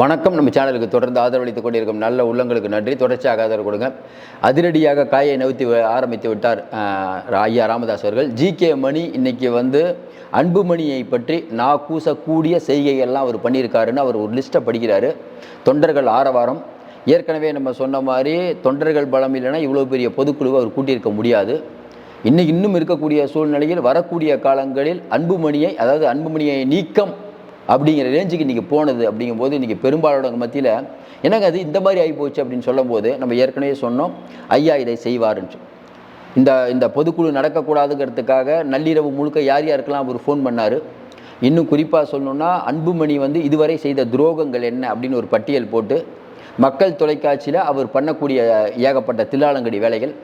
வணக்கம். நம்ம சேனலுக்கு தொடர்ந்து ஆதரவளித்துக் கொண்டிருக்கும் நல்ல உள்ளங்களுக்கு நன்றி. தொடர்ச்சியாக ஆதரவு கொடுங்க. அதிரடியாக காயை நவுத்தி ஆரம்பித்து விட்டார் ஐயா ராமதாஸ் அவர்கள். ஜிகே மணி இன்னைக்கு அன்புமணியை பற்றி நான் கூசக்கூடிய செய்கைகள்லாம் அவர் பண்ணியிருக்காருன்னு அவர் ஒரு லிஸ்ட்டை படிக்கிறாரு. தொண்டர்கள் ஆரவாரம். ஏற்கனவே நம்ம சொன்ன மாதிரி தொண்டர்கள் பலம் இல்லைன்னா இவ்வளோ பெரிய பொதுக்குழுவை அவர் கூட்டியிருக்க முடியாது. இன்னும் இருக்கக்கூடிய சூழ்நிலையில் வரக்கூடிய காலங்களில் அன்புமணியை நீக்கம் அப்படிங்கிற ரேஞ்சுக்கு இன்றைக்கி போனது. அப்படிங்கும்போது இன்றைக்கி பெரும்பாலோட மத்தியில் எனக்கு அது இந்த மாதிரி ஆகிப்போச்சு அப்படின்னு சொல்லும்போது நம்ம ஏற்கனவே சொன்னோம் ஐயா இதை செய்வாருன்னு. இந்த பொதுக்குழு நடக்கக்கூடாதுங்கிறதுக்காக நள்ளிரவு முழுக்க யாருக்கெல்லாம் அவர் ஃபோன் பண்ணார். இன்னும் குறிப்பாக சொல்லணுன்னா அன்புமணி இதுவரை செய்த துரோகங்கள் என்ன அப்படின்னு ஒரு பட்டியல் போட்டு மக்கள் தொலைக்காட்சியில் அவர் பண்ணக்கூடிய ஏகப்பட்ட தில்லாலங்கடி வேலைகள்,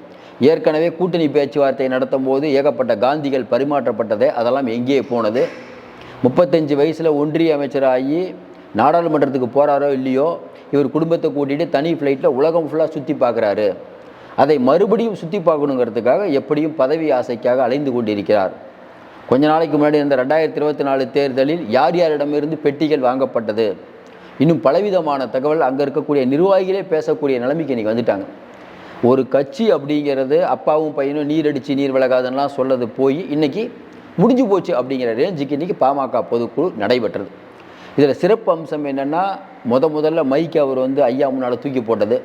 ஏற்கனவே கூட்டணி பேச்சுவார்த்தை நடத்தும் போது ஏகப்பட்ட காந்திகள் பரிமாற்றப்பட்டது, அதெல்லாம் எங்கேயே போனது. 35 வயசில் ஒன்றிய அமைச்சராகி நாடாளுமன்றத்துக்கு போகிறாரோ இல்லையோ இவர் குடும்பத்தை கூட்டிகிட்டு தனி ஃப்ளைட்டில் உலகம் ஃபுல்லாக சுற்றி பார்க்குறாரு. அதை மறுபடியும் சுற்றி பார்க்கணுங்கிறதுக்காக எப்படியும் பதவி ஆசைக்காக அலைந்து கொண்டிருக்கிறார். கொஞ்ச நாளைக்கு முன்னாடி இந்த 2024 தேர்தலில் யாரிடமிருந்து பெட்டிகள் வாங்கப்பட்டது, இன்னும் பலவிதமான தகவல் அங்கே இருக்கக்கூடிய நிர்வாகிகளே பேசக்கூடிய நிலைமைக்கு இன்றைக்கி வந்துட்டாங்க. ஒரு கட்சி அப்படிங்கிறது அப்பாவும் பையனும் நீர் அடித்து நீர் விலகாதுன்னெலாம் சொல்லது போய் இன்றைக்கி முடிஞ்சு போச்சு அப்படிங்கிற ரேஞ்சுக்கு இன்றைக்கி பாமக பொதுக்குழு நடைபெற்றது. இதில் சிறப்பு அம்சம் என்னென்னா முதல்ல மைக்கு அவர் ஐயா முன்னால் தூக்கி போட்டது,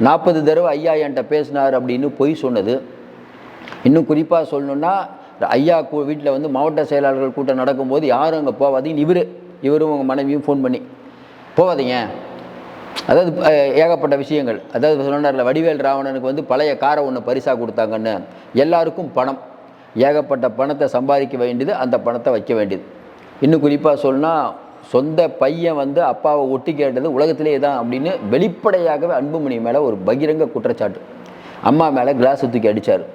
40 தடவை ஐயா என்கிட்ட பேசினார் அப்படின்னு பொய் சொன்னது. இன்னும் குறிப்பாக சொல்லணுன்னா ஐயா வீட்டில் மாவட்ட செயலாளர்கள் கூட்டம் நடக்கும்போது யாரும் அங்கே போகாதீங்கன்னு இவரும் உங்கள் மனைவியும் ஃபோன் பண்ணி போகாதீங்க. அதாவது ஏகப்பட்ட விஷயங்கள். அதாவது சொன்னார்ல வடிவேல் ராவணனுக்கு பழைய காரை ஒன்று பரிசாக கொடுத்தாங்கன்னு, எல்லாருக்கும் பணம், ஏகப்பட்ட பணத்தை சம்பாதிக்க வேண்டியது, அந்த பணத்தை வைக்க வேண்டியது. இன்னும் குறிப்பாக சொன்னால் சொந்த பையன் அப்பாவை ஒட்டி கேட்டது உலகத்திலே தான் அப்படின்னு வெளிப்படையாகவே அன்புமணி மேலே ஒரு பகிரங்க குற்றச்சாட்டு. அம்மா மேலே கிளாஸ் தூக்கி அடித்தார்.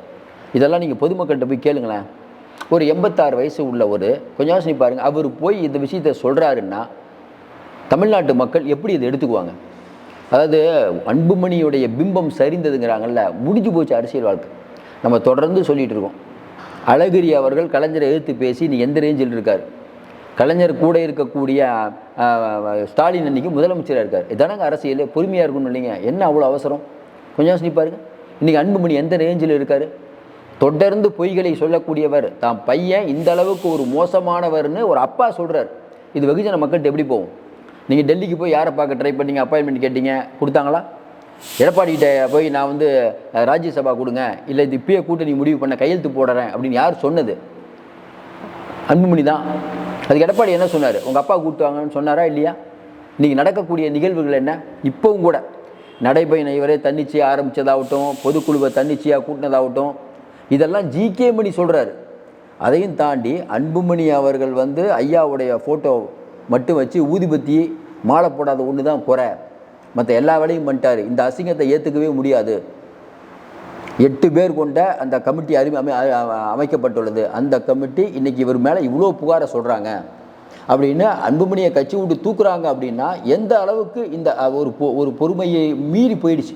இதெல்லாம் நீங்கள் பொதுமக்கள்கிட்ட போய் கேளுங்களேன். ஒரு 86 வயசு உள்ளவர் கொஞ்சம் யோசனை பாருங்கள். அவர் போய் இந்த விஷயத்தை சொல்கிறாருன்னா தமிழ்நாட்டு மக்கள் எப்படி இதை எடுத்துக்குவாங்க? அதாவது அன்புமணியுடைய பிம்பம் சரிந்ததுங்கிறாங்கல்ல, முடிஞ்சு போச்சு அரசியல் வாழ்க்கை. நம்ம தொடர்ந்து சொல்லிகிட்டு இருக்கோம். அழகிரி அவர்கள் கலைஞரை எதிர்த்து பேசி நீ எந்த ரேஞ்சில் இருக்கார். கலைஞர் கூட இருக்கக்கூடிய ஸ்டாலின் அன்றைக்கி முதலமைச்சராக இருக்கார். இதானங்க அரசியல், பொறுமையாக இருக்கணும் இல்லைங்க. என்ன அவ்வளோ அவசரம்? கொஞ்சம் நினைப்பாருங்க. இன்றைக்கி அன்புமணி எந்த ரேஞ்சில் இருக்கார்? தொடர்ந்து பொய்களை சொல்லக்கூடியவர், தான் பையன் இந்த அளவுக்கு ஒரு மோசமானவர்னு ஒரு அப்பா சொல்கிறார். இது வெகுஜன மக்கள்கிட்ட எப்படி போகும்? நீங்கள் டெல்லிக்கு போய் யாரை பார்க்க ட்ரை பண்ணீங்க, அப்பாயின்மெண்ட் கேட்டீங்க, கொடுத்தாங்களா? எடப்பாடிகிட்ட போய் நான் ராஜ்யசபா கொடுங்க, இல்லை இது இப்பயே கூட்டணி முடிவு பண்ண கையெழுத்து போடுறேன் அப்படின்னு யார் சொன்னது? அன்புமணி தான். அதுக்கு எடப்பாடி என்ன சொன்னார்? உங்கள் அப்பா கூட்டுவாங்கன்னு சொன்னாரா இல்லையா? இன்றைக்கி நடக்கக்கூடிய நிகழ்வுகள் என்ன? இப்போவும் கூட நடைபயணம் இவரே தன்னிச்சையாக ஆரம்பித்ததாகட்டும், பொதுக்குழுவை தன்னிச்சையாக கூட்டினதாகட்டும், இதெல்லாம் ஜிகே மணி சொல்கிறாரு. அதையும் தாண்டி அன்புமணி அவர்கள் ஐயாவுடைய ஃபோட்டோ மட்டும் வச்சு ஊதிபத்தி மாலை போடாத ஒன்று தான் குறை, மற்ற எல்லா வேலையும் பண்ணிட்டார். இந்த அசிங்கத்தை ஏற்றுக்கவே முடியாது. 8 பேர் கொண்ட அந்த கமிட்டி அமைக்கப்பட்டுள்ளது. அந்த கமிட்டி இன்றைக்கி இவர் மேலே இவ்வளோ புகாரை சொல்கிறாங்க அப்படின்னு அன்புமணியை கட்சி விட்டு தூக்குறாங்க அப்படின்னா எந்த அளவுக்கு இந்த ஒரு பொறுமையை மீறி போயிடுச்சு.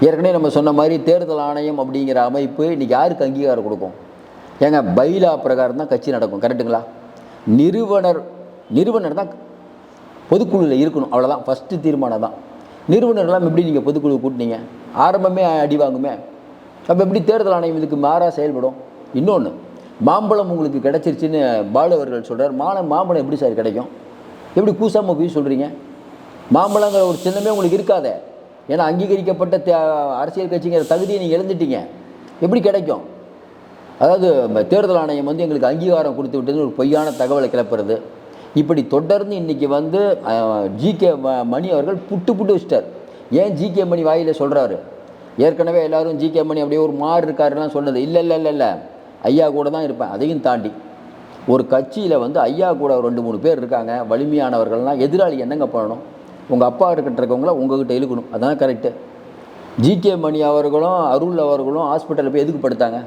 ஏற்கனவே நம்ம சொன்ன மாதிரி தேர்தல் ஆணையம் அப்படிங்கிற அமைப்பு இன்றைக்கி யாருக்கு அங்கீகாரம் கொடுக்கும்? ஏங்க பைலா பிரகாரம் தான் கட்சி நடக்கும், கரெக்டுங்களா? நிறுவனர் தான் பொதுக்குழுவில் இருக்கணும், அவ்வளோதான். ஃபஸ்ட்டு தீர்மானம் தான். நிறுவனர்லாம் எப்படி நீங்கள் பொதுக்குழு கூட்டினீங்க? ஆரம்பமே அடி வாங்குமே. அப்போ எப்படி தேர்தல் ஆணையம் இதுக்கு மாறாக செயல்படும்? இன்னொன்று, மாம்பழம் உங்களுக்கு கிடச்சிருச்சுன்னு பாலு அவர்கள் சொல்கிறார். மாம்பழம் எப்படி சார் கிடைக்கும்? எப்படி கூசாமல் போய் சொல்கிறீங்க? மாம்பழங்கிற ஒரு சின்னமே உங்களுக்கு இருக்காதே. ஏன்னா அங்கீகரிக்கப்பட்ட அரசியல் கட்சிங்கிற தகுதியை நீங்கள் இழந்துட்டீங்க. எப்படி கிடைக்கும்? அதாவது தேர்தல் ஆணையம் எங்களுக்கு அங்கீகாரம் கொடுத்து விட்டதுன்னு ஒரு பொய்யான தகவலை கிளப்புறது. இப்படி தொடர்ந்து இன்றைக்கி ஜிகே மணி அவர்கள் புட்டு வச்சிட்டார். ஏன் ஜிகே மணி வாயில சொல்கிறாரு? ஏற்கனவே எல்லோரும் ஜிகே மணி அப்படியே ஒரு மாறு இருக்காருலாம் சொன்னது. இல்லை ஐயா கூட தான் இருப்பேன். அதையும் தாண்டி ஒரு கட்சியில் ஐயா கூட 2-3 பேர் இருக்காங்க, வலிமையானவர்கள்லாம். எதிராளி என்னங்க பண்ணணும்? உங்கள் அப்பா இருக்கவங்கள உங்கள்கிட்ட இழுக்கணும், அதான் கரெக்டு. ஜிகே மணி அவர்களும் அருள் அவர்களும் ஹாஸ்பிட்டலில் போய் எதுக்கு படுத்தாங்க?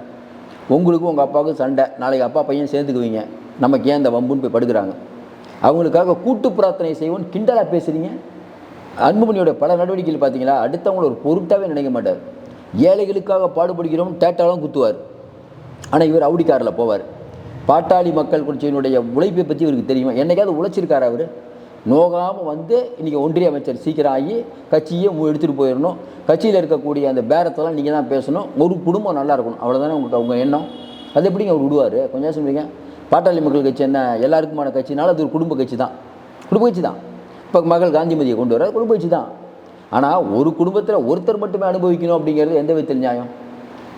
உங்களுக்கும் உங்கள் அப்பாவுக்கும் சண்டை, நாளைக்கு அப்பா பையன் சேர்ந்துக்குவீங்க, நமக்கு ஏன் இந்த வம்புன்னு போய் படுக்கிறாங்க. அவங்களுக்காக கூட்டு பிரார்த்தனை செய்வோன்னு கிண்டலாக பேசுகிறீங்க. அன்புமணியோட பல நடவடிக்கைகள் பார்த்தீங்களா? அடுத்தவங்கள ஒரு பொருட்டாகவே நினைக்க மாட்டார். ஏழைகளுக்காக பாடுபடுகிறோம் டேட்டாலும் குத்துவார். ஆனால் இவர் அவுடிக்காரில் போவார். பாட்டாளி மக்கள் கட்சியினுடைய உழைப்பை பற்றி இவருக்கு தெரியுமா? என்னைக்காவது உழைச்சிருக்காரு அவர்? நோகாமல் வந்து இன்றைக்கி ஒன்றிய அமைச்சர் சீக்கிரம் ஆகி கட்சியே எடுத்துகிட்டு போயிடணும், கட்சியில் இருக்கக்கூடிய அந்த பேரத்தெல்லாம் நீங்கள் தான் பேசணும், ஒரு குடும்பம் நல்லா இருக்கணும், அவ்வளோதானே உங்களுக்கு அவங்க எண்ணம். அது எப்படிங்க அவர் விடுவார்? கொஞ்சம் சொல்லுவீங்க. பாட்டாளி மக்கள் கட்சி என்ன எல்லாருக்குமான கட்சினாலும் அது ஒரு குடும்ப கட்சி தான், குடும்ப கட்சி தான். இப்போ மகள் காந்திமதியை கொண்டு வர குடும்ப கட்சி தான். ஆனால் ஒரு குடும்பத்தில் ஒருத்தர் மட்டுமே அனுபவிக்கணும் அப்படிங்கிறது எந்த விதத்தில் நியாயம்?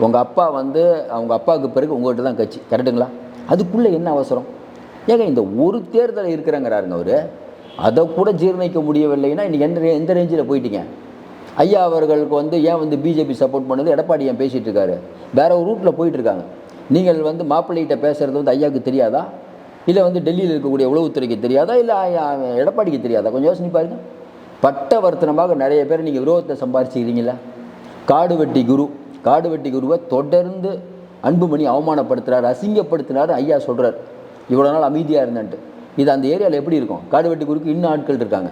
உங்கள் அப்பா வந்து அவங்க அப்பாவுக்கு பிறகு உங்கள்கிட்ட தான் கட்சி, கரெக்டுங்களா? அதுக்குள்ளே என்ன அவசரம்? ஏங்க இந்த ஒரு தேர்தல் இருக்கிறாங்கிறாருங்க அவர், அதை கூட ஜீர்ணிக்க முடியவில்லைன்னா இன்றைக்கி எந்த ரேஞ்சில் போயிட்டீங்க? ஐயா அவர்களுக்கு வந்து ஏன் வந்து பிஜேபி சப்போர்ட் பண்ணுது, எடப்பாடி ஏன் பேசிகிட்டு இருக்காரு? வேற ஒரு ரூட்டில் போயிட்டுருக்காங்க. நீங்கள் வந்து மாப்பிள்ளைகிட்ட பேசுகிறது வந்து ஐயாவுக்கு தெரியாதா? இல்லை வந்து டெல்லியில் இருக்கக்கூடிய உளவுத்துறைக்கு தெரியாதா? இல்லை எடப்பாடிக்கு தெரியாதா? கொஞ்சம் யோசனை பாருங்க. பட்டவர்த்தனமாக நிறைய பேர் நீங்கள் விரோதத்தை சம்பாதிச்சிக்கிறீங்களா? காடு வெட்டி குருவை தொடர்ந்து அன்புமணி அவமானப்படுத்துகிறார், அசிங்கப்படுத்தினார் ஐயா சொல்கிறார், இவ்வளோ நாள் அமைதியாக இருந்தேன்ட்டு. இது அந்த ஏரியாவில் எப்படி இருக்கும்? காடு வெட்டி குருக்கு இன்னும் ஆட்கள் இருக்காங்க.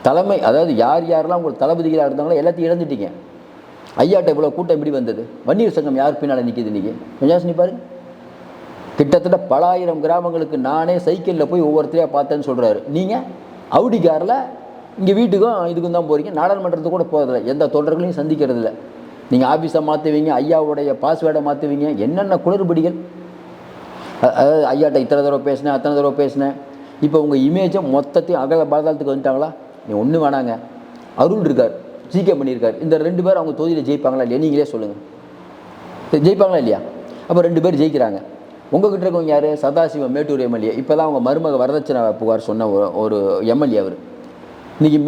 தலைமை, அதாவது யார் யாரெல்லாம் உங்களுக்கு தளபதிகளாக இருந்தாங்களோ எல்லாத்தையும் இழந்துட்டீங்க. ஐயாட்ட இவ்வளோ கூட்டம் எப்படி வந்தது? வன்னியர் சங்கம் யார் பின்னால் நிற்கிது இன்றைக்கி? கொஞ்சம் யோசனை பாருங்க. கிட்டத்தட்ட பல ஆயிரம் கிராமங்களுக்கு நானே சைக்கிளில் போய் ஒவ்வொருத்தரையாக பார்த்தேன்னு சொல்கிறாரு. நீங்கள் அவுடி காரில் இங்கே வீட்டுக்கும் இதுக்கும் தான் போகிறீங்க, நாடாளுமன்றத்துக்கு கூட போகிறதில்ல, எந்த தொண்டர்களையும் சந்திக்கிறது இல்லை. நீங்கள் ஆஃபீஸை மாற்றுவீங்க, ஐயாவுடைய பாஸ்வேர்டை மாற்றுவீங்க, என்னென்ன குளறுபடிகள். அதாவது ஐயாட்ட இத்தனை தடவை பேசினேன், அத்தனை தடவை பேசினேன். இப்போ உங்கள் இமேஜை மொத்தத்தையும் அகல பாதாளத்துக்கு வந்துட்டாங்களா? நீ ஒன்றும் வேணாங்க. அருள் இருக்கார், ஜிகே பண்ணியிருக்கார், இந்த 2 பேர் அவங்க தொகுதியில் ஜெயிப்பாங்களா இல்லையா? நீங்களே சொல்லுங்கள், ஜெயிப்பாங்களா இல்லையா? அப்போ 2 பேர் ஜெயிக்கிறாங்க. உங்ககிட்ட இருக்கவங்க யார்? சதாசிவம் மேட்டூர் எம்எல்ஏ. இப்போ தான் அவங்க மருமக வரதட்சணை புகார் சொன்ன ஒரு எம்எல்ஏ அவர். இன்றைக்கி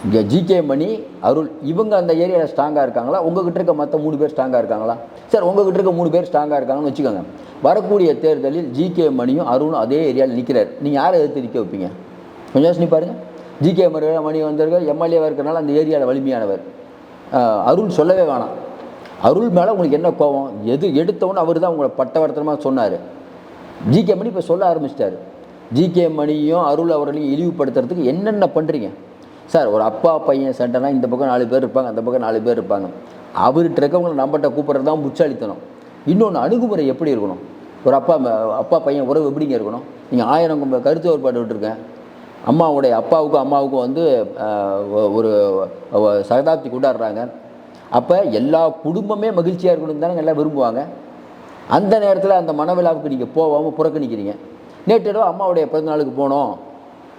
இங்கே ஜிகே மணி, அருள், இவங்க அந்த ஏரியாவில் ஸ்ட்ராங்காக இருக்காங்களா? உங்ககிட்ட இருக்க மற்ற 3 பேர் ஸ்ட்ராங்காக இருக்காங்களா? சார் உங்ககிட்ட இருக்க 3 பேர் ஸ்ட்ராங்காக இருக்காங்கன்னு வச்சுக்கோங்க. வரக்கூடிய தேர்தலில் ஜிகே மணியும் அருளும் அதே ஏரியாவில் நிற்கிறார். நீங்கள் யாரை எதிர்த்து நிற்க வைப்பீங்க? கொஞ்சம் யோசனை பாருங்கள். ஜிகே மணி வந்திருக்கார், எம்எல்ஏவாக இருக்கிறனால அந்த ஏரியாவில் வலிமையானவர். அருள் சொல்லவே வேணாம். அருள் மேலே உங்களுக்கு என்ன கோபம்? எது எடுத்தவொன்னு அவர் தான் உங்களை பட்டவர்த்தனமாக சொன்னார். ஜிகே மணி இப்போ சொல்ல ஆரம்பிச்சிட்டார். ஜிகே மணியும் அருள் அவர்களையும் இழிவுபடுத்துறதுக்கு என்னென்ன பண்ணுறீங்க சார்? ஒரு அப்பா பையன் சண்டைனா இந்த பக்கம் 4 பேர் இருப்பாங்க, அந்த பக்கம் 4 பேர் இருப்பாங்க. அவர்கிட்ட இருக்கவங்களை நம்மகிட்ட கூப்பிட்றது தான் புச்சாலித்தனம். இன்னொன்று, அணுகுமுறை எப்படி இருக்கணும்? ஒரு அப்பா பையன் உறவு எப்படிங்க இருக்கணும்? நீங்கள் 1000 கருத்து வேறுபாடு விட்டுருக்கேன். அம்மாவுக்கும் வந்து ஒரு சகதாப்தி கொண்டாடுறாங்க. அப்போ எல்லா குடும்பமே மகிழ்ச்சியாக இருக்கணும் தானே எல்லாம் விரும்புவாங்க. அந்த நேரத்தில் அந்த மனவிழாவுக்கு நீங்கள் போகாமல் புறக்கணிக்கிறீங்க. நேற்று அம்மாவுடைய பிறந்தநாளுக்கு போனோம்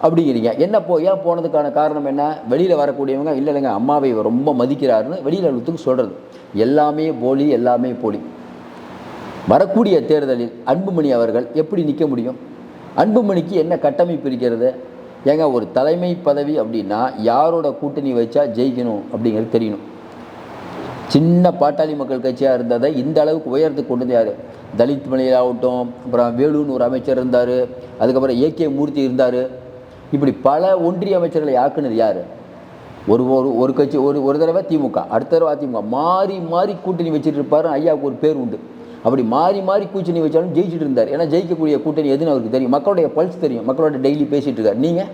அப்படிங்கிறீங்க. என்ன ஏன் போனதுக்கான காரணம் என்ன? வெளியில் வரக்கூடியவங்க இல்லைங்க அம்மாவை ரொம்ப மதிக்கிறாருன்னு வெளியில் உள்ளத்துக்கு சொல்கிறது. எல்லாமே போலி, எல்லாமே போலி. வரக்கூடிய தேர்தலில் அன்புமணி அவர்கள் எப்படி நிற்க முடியும்? அன்புமணிக்கு என்ன கட்டமைப்பு இருக்கிறது? ஏங்க ஒரு தலைமை பதவி அப்படின்னா யாரோட கூட்டணி வச்சா ஜெயிக்கணும் அப்படிங்கிறது தெரியணும். சின்ன பாட்டாளி மக்கள் கட்சியாக இருந்ததை இந்த அளவுக்கு உயரத்துக்கு கொண்டு யார்? தலித் மணியாகட்டும், அப்புறம் வேலுன்னு ஒரு அமைச்சர் இருந்தார், அதுக்கப்புறம் ஏகே மூர்த்தி இருந்தார். இப்படி பல ஒன்றிய அமைச்சர்களை ஆக்குனது யார்? ஒரு கட்சி ஒரு தடவை திமுக, அடுத்த தடவை அதிமுக, மாறி மாறி கூட்டணி வச்சுட்டு இருப்பார். ஐயாவுக்கு ஒரு பேர் உண்டு. அப்படி மாறி மாறி கூட்டணி வச்சாலும் ஜெயிச்சுட்டு இருந்தார். ஏன்னா ஜெயிக்கக்கூடிய கூட்டணி எதுன்னு அவருக்கு தெரியும், மக்களுடைய பல்ஸ் தெரியும், மக்களோட டெய்லி பேசிகிட்டு இருக்கார். நீங்கள்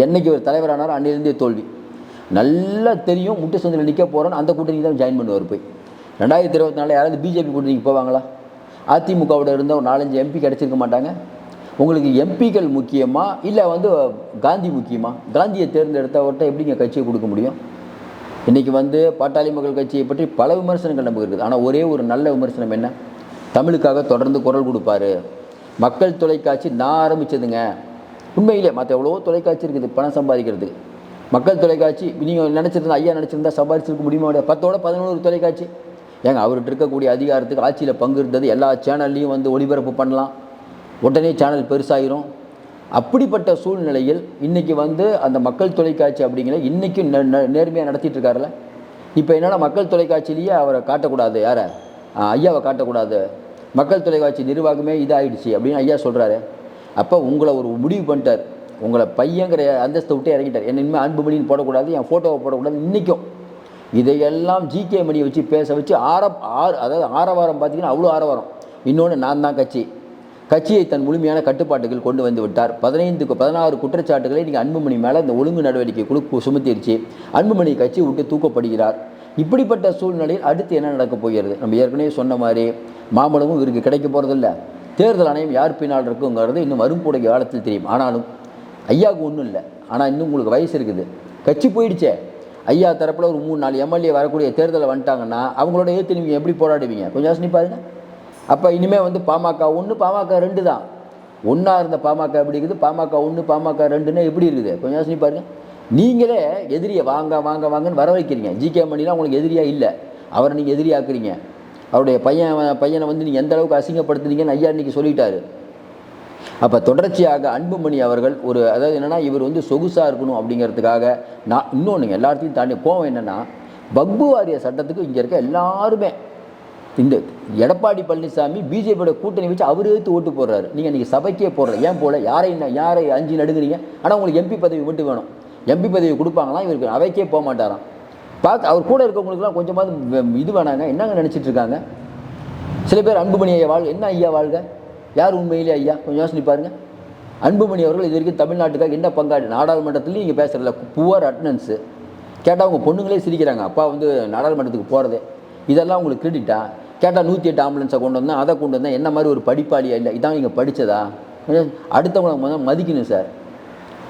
என்னைக்கு ஒரு தலைவரானார் அன்னிலிருந்தே தோல்வி நல்லா தெரியும். முட்டு சந்தில் நிற்க போகிறோன்னு அந்த கூட்டணிக்கு தான் ஜாயின் பண்ணுவார். போய் 2024 யாராவது பிஜேபி கூட்டணிக்கு போவாங்களா? அதிமுகவோட இருந்த ஒரு 4-5 எம்பி கிடச்சிருக்க மாட்டாங்க. உங்களுக்கு எம்பிக்கள் முக்கியமா இல்லை வந்து காந்தி முக்கியமா? காந்தியை தேர்ந்தெடுத்தவர்கிட்ட எப்படிங்க கட்சியை கொடுக்க முடியும்? இன்றைக்கி வந்து பாட்டாளி மக்கள் கட்சியை பற்றி பல விமர்சனங்கள் நமக்கு இருக்குது. ஆனால் ஒரே ஒரு நல்ல விமர்சனம் என்ன? தமிழுக்காக தொடர்ந்து குரல் கொடுப்பார். மக்கள் தொலைக்காட்சி நான் ஆரம்பித்ததுங்க. உண்மையிலே மற்ற எவ்வளோ தொலைக்காட்சி இருக்குது பணம் சம்பாதிக்கிறதுக்கு. மக்கள் தொலைக்காட்சி நீங்கள் நினச்சிருந்தா ஐயா நினச்சிருந்தா சம்பாதிச்சிருக்க முடியுமா? 10ஓட 11 தொலைக்காட்சி. ஏங்க அவர்கிட்ட இருக்கக்கூடிய அதிகாரத்துக்கு ஆட்சியில் பங்கு இருந்தது. எல்லா சேனல்லையும் வந்து ஒளிபரப்பு பண்ணலாம், உடனே சேனல் பெருசாகிரும். அப்படிப்பட்ட சூழ்நிலையில் இன்றைக்கி வந்து அந்த மக்கள் தொலைக்காட்சி அப்படிங்கிற இன்றைக்கும் நேர்மையாக நடத்திட்டு இருக்காருல்ல. இப்போ என்னென்னா மக்கள் தொலைக்காட்சியிலேயே அவரை காட்டக்கூடாது, யாரை? ஐயாவை காட்டக்கூடாது, மக்கள் தொலைக்காட்சி நிர்வாகமே இதாகிடுச்சு அப்படின்னு ஐயா சொல்கிறாரு. அப்போ உங்களை ஒரு முடிவு பண்ணிட்டார். உங்களை பையங்கிற அந்தஸ்தை விட்டு இறங்கிட்டார். என்ன இனிமேல் அன்புமணின்னு போடக்கூடாது, என் ஃபோட்டோவை போடக்கூடாது. இன்றைக்கும் இதையெல்லாம் ஜிகே மணியை வச்சு பேச வச்சு அதாவது ஆரவாரம் பார்த்தீங்கன்னா அவ்வளோ ஆரவாரம். இன்னொன்று, நான் தான் கட்சியை தன் முழுமையான கட்டுப்பாட்டுகள் கொண்டு வந்து விட்டார். 16 குற்றச்சாட்டுகளை நீங்கள் அன்புமணி மேலே இந்த ஒழுங்கு நடவடிக்கை குழு சுமத்திருச்சு. அன்புமணி கட்சி விட்டு தூக்கப்படுகிறார். இப்படிப்பட்ட சூழ்நிலையில் அடுத்து என்ன நடக்கப் போகிறது? நம்ம ஏற்கனவே சொன்ன மாதிரி மாம்பழமும் இவருக்கு கிடைக்க போகிறதில்ல. தேர்தல் ஆணையம் யார் பின்னால் இருக்குங்கிறது இன்னும் வரக்கூடிய காலத்தில் தெரியும். ஆனாலும் ஐயாவுக்கு ஒன்றும் இல்லை, ஆனால் இன்னும் உங்களுக்கு வயசு இருக்குது, கட்சி போயிடுச்சே. ஐயா தரப்பில் ஒரு 3-4 எம்எல்ஏ வரக்கூடிய தேர்தலில் வந்துட்டாங்கன்னா அவங்களோட ஏற்று நீங்கள் எப்படி போராடுவீங்க? கொஞ்சம் யோசனை பாருங்க. அப்போ இனிமேல் வந்து பாமக 1 பாமக 2 தான். ஒன்றா இருந்த பாமக எப்படி இருக்குது, பாமக 1 பாமக 2ன்னு எப்படி இருக்குது? கொஞ்சம் யோசனை பாருங்க. நீங்களே எதிரியை வாங்க வாங்க வாங்கன்னு வர வைக்கிறீங்க. ஜிகே மணிலாம் உங்களுக்கு எதிரியாக இல்லை, அவரை நீங்கள் எதிரியாக்குறீங்க. அவருடைய பையனை வந்து நீங்கள் எந்த அளவுக்கு அசிங்கப்படுத்துனீங்கன்னு ஐயா இன்றைக்கி சொல்லிட்டாரு. அப்போ தொடர்ச்சியாக அன்புமணி அவர்கள் ஒரு அதாவது என்னென்னா இவர் வந்து சொகுசாக இருக்கணும் அப்படிங்கிறதுக்காக நான் இன்னொன்றுங்க எல்லாத்தையும் தாண்டி போவோம். என்னென்னா வக்பு வாரிய சட்டத்துக்கு இங்கே இருக்க எல்லாருமே இந்த எடப்பாடி பழனிசாமி பிஜேபியோட கூட்டணி வச்சு அவர் எடுத்து ஓட்டு போடுறாரு. நீங்கள் இன்றைக்கி சபைக்கே போடுற ஏன் போல யாரை அஞ்சு நடுங்குறீங்க? ஆனால் உங்களுக்கு எம்பி பதவி மட்டும் வேணும். எம்பி பதவி கொடுப்பாங்களாம், இவருக்கு அவைக்கே போக மாட்டாராம். பார்த்து அவர் கூட இருக்கவங்களுக்குலாம் கொஞ்சமாவது இது வேணாங்க. என்னங்க நினச்சிட்டு இருக்காங்க சில பேர்? அன்புமணி ஐயா வாழ்க, என்ன ஐயா வாழ்க, யார் உண்மையிலே ஐயா? கொஞ்சம் யோசனை பாருங்கள். அன்புமணி அவர்கள் இது வரைக்கும் தமிழ்நாட்டுக்காக என்ன பங்காளி? நாடாளுமன்றத்துலேயும் நீங்கள் பேசுகிறதில்ல, புவர் அட்டண்டன்ஸு கேட்டால் அவங்க பொண்ணுங்களே சிரிக்கிறாங்க. அப்பா வந்து நாடாளுமன்றத்துக்கு போகிறதே இதெல்லாம் உங்களுக்கு கிரெடிட்டா? கேட்டால் 108 ஆம்புலன்ஸை கொண்டு வந்தேன், அதை கொண்டு வந்தேன், என்ன மாதிரி ஒரு படிப்பாளியா? இல்லை, இதான் நீங்கள் படித்ததா? அடுத்தவங்களை மதிக்கணும் சார்.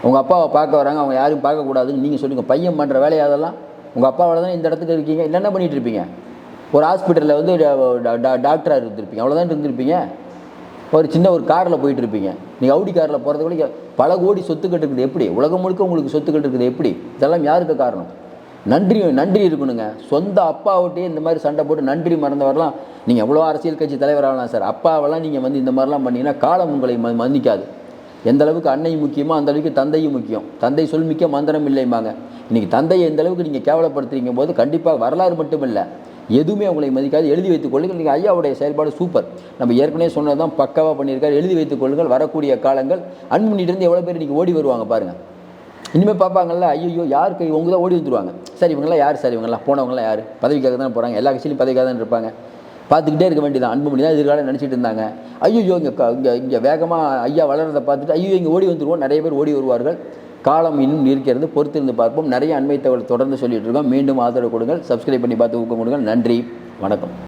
உங்கள் அப்பாவை பார்க்க வராங்க, அவங்க யாரும் பார்க்கக்கூடாதுன்னு நீங்கள் சொல்லுங்கள். பையன் பண்ணுற வேலையாக அதெல்லாம் உங்கள் அப்பாவோட தான் இந்த இடத்துக்கு இருக்கீங்க. இல்லை என்ன பண்ணிகிட்டு இருப்பீங்க? ஒரு ஹாஸ்பிட்டலில் வந்து டாக்டராக இருந்திருப்பீங்க, அவ்வளோதான் இருந்திருப்பீங்க. ஒரு சின்ன ஒரு காரில் போயிட்டு இருப்பீங்க. நீங்கள் அவுடி காரில் போகிறது கூட பல கோடி சொத்துக்கள் இருக்குது. எப்படி உலகம் முழுக்க உங்களுக்கு சொத்துக்கள் இருக்குது? எப்படி? இதெல்லாம் யாருக்கு காரணம்? நன்றி இருக்கணுங்க. சொந்த அப்பாவிட்டே இந்த மாதிரி சண்டை போட்டு நன்றி மறந்தவரெலாம் நீங்கள் எவ்வளோ அரசியல் கட்சி தலைவராகலாம் சார், அப்பாவெல்லாம் நீங்கள் வந்து இந்த மாதிரிலாம் பண்ணிங்கன்னா காலம் உங்களை மன்னிக்காது. எந்த அளவுக்கு அன்னை முக்கியமோ அந்த அளவுக்கு தந்தையும் முக்கியம். தந்தை சொல் மிக்க மந்திரம் இல்லைம்பாங்க. இன்றைக்கி தந்தையை எந்த அளவுக்கு நீங்கள் கேவலப்படுத்துறீங்க போது கண்டிப்பாக வரலாறு மட்டும் இல்லை, எதுவுமே உங்களை மதிக்காது. எழுதி வைத்துக் கொள்ளுங்கள். நீங்கள் ஐயாவுடைய செயல்பாடு சூப்பர். நம்ம ஏற்கனவே சொன்னதான் பக்காவாக பண்ணியிருக்காரு. எழுதி வைத்துக் கொள்ளுங்கள். வரக்கூடிய காலங்கள் அன்புமணியிலிருந்து எவ்வளோ பேர் இன்றைக்கி ஓடி வருவாங்க பாருங்கள். இனிமேல் பார்ப்பாங்கல்ல, ஐயோ யார் கை உங்க தான் ஓடி வந்துடுவாங்க. சார் இவங்கெல்லாம் யார் சார்? இவங்கெல்லாம் போனவங்களாம் யார்? பதவிக்காக தானே போகிறாங்க, எல்லா கட்சியிலும் பதவிக்காக தான் இருப்பாங்க. பார்த்துக்கிட்டே இருக்க வேண்டியதான். அன்புமணி தான் எதிர்காலம் நினச்சிட்டு இருந்தாங்க. ஐயோ இங்கே வேகமாக ஐயா வளர்றதை பார்த்துட்டு ஐயோ இங்கே ஓடி வந்துடுவோம். நிறைய பேர் ஓடி வருவார்கள். காலம் இன்னும் இருக்கிறது, பொறுத்திருந்து பார்ப்போம். நிறைய அண்மை தகவல் தொடர்ந்து சொல்லிட்டு இருக்கோம். மீண்டும் ஆதரவு கொடுங்கள், சப்ஸ்கிரைப் பண்ணி பார்த்து ஊக்கம் கொடுங்கள். நன்றி, வணக்கம்.